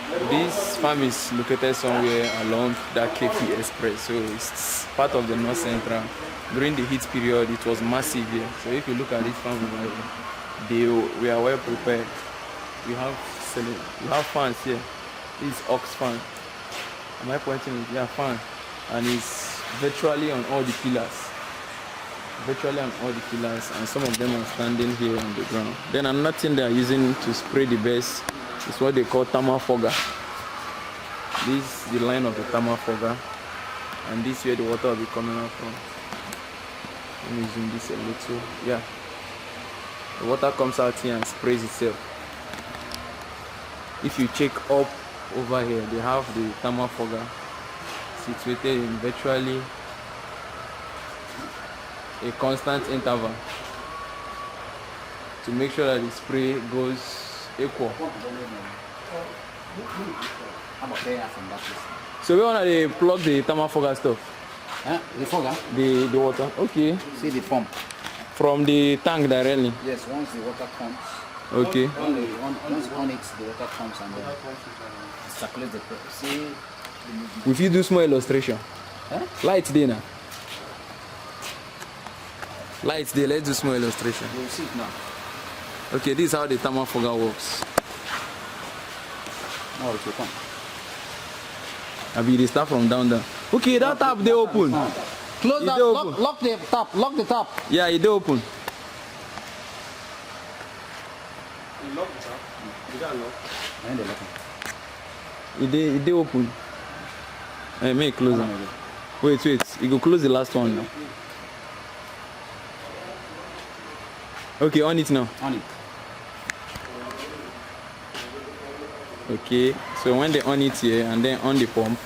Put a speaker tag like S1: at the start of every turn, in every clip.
S1: This farm is located somewhere along that KP Express, so it's part of the North Central. During the heat period, it was massive here. So if you look at this farm over here, we are well prepared. We have fans here. This is ox fan. Am I pointing it? Yeah, fan, and it's virtually on all the pillars. And some of them are standing here on the ground. Then another thing they are using to spray the best is what they call thermal fogger. This is the line of the thermal fogger, and this is where the water will be coming out from. Let me zoom this a little. Yeah, the water comes out here and sprays itself. If you check up over here, they have the thermal fogger situated in virtually a constant interval to make sure that the spray goes equal. So where they plug the thermal fogger stuff?
S2: The fogger?
S1: The water. Okay.
S2: See the pump.
S1: From the tank directly?
S2: Yes, once the water comes.
S1: Okay.
S2: Once on it, the water comes and then it circulates the pressure. See?
S1: If you do small illustration. Lights there now. Lights there, let's do small illustration.
S2: You'll see it now.
S1: Okay, this is how the thermal fogger works.
S2: Now it will come.
S1: They start from down there. Okay, that tap they open.
S2: Close that, lock the tap, lock the tap.
S1: Yeah, it they open.
S3: You lock the tap? You got lock?
S2: And they lock
S1: It they open. Make it closer. Wait, you go close the last one now. Okay, on it now.
S2: On it.
S1: Okay, so when they on it here and then on the pump,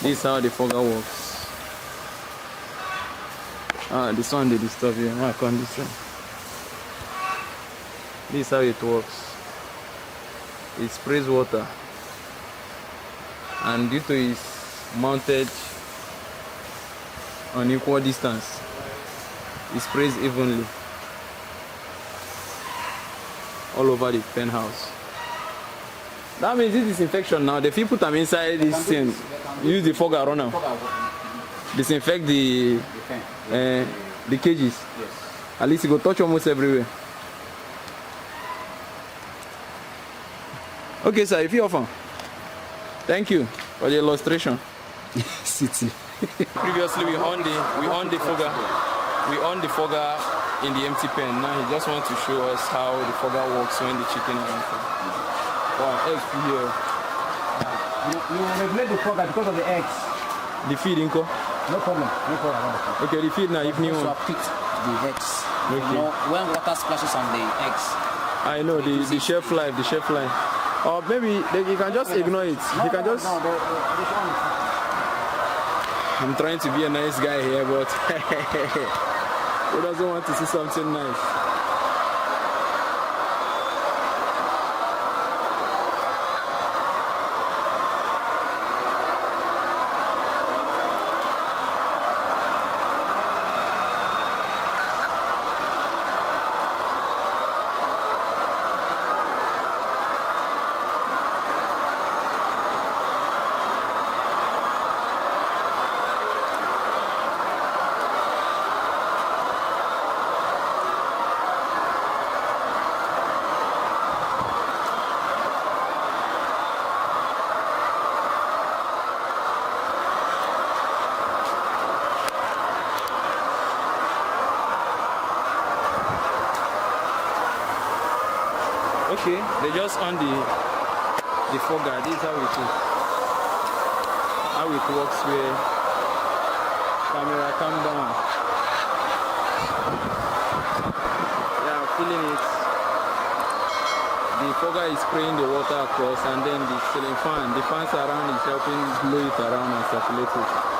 S1: this is how the fogger works. This one they disturb here. I can't this one. This is how it works. It sprays water, and due to its mounted on equal distance, it sprays evenly all over the penthouse. That means this disinfection now. The people put them inside this thing. Use the fogger runner. Disinfect the cages.
S2: Yes.
S1: At least it go touch almost everywhere. Okay, sir. If you offer, thank you for the illustration.
S2: City.
S1: Previously, we on the fogger. We on the fogger in the empty pen. Now he just wants to show us how the fogger works when the chicken are empty. Wow, eggs here.
S2: You regulate the fogger because of the eggs.
S1: The feed, Inko?
S2: No problem.
S1: Okay, the feed now, if new one.
S2: So I picked the eggs.
S1: Okay.
S2: You know, when water splashes on the eggs.
S1: I know, the shelf life, Or maybe you can just ignore it. You can just... I'm trying to be a nice guy here, but who doesn't want to see something nice? Okay, they just on the fogger. This is how it is. How it works where camera come down. Yeah, I'm feeling it. The fogger is spraying the water across, and then the ceiling fan, the fans around is helping blow it around and circulate it.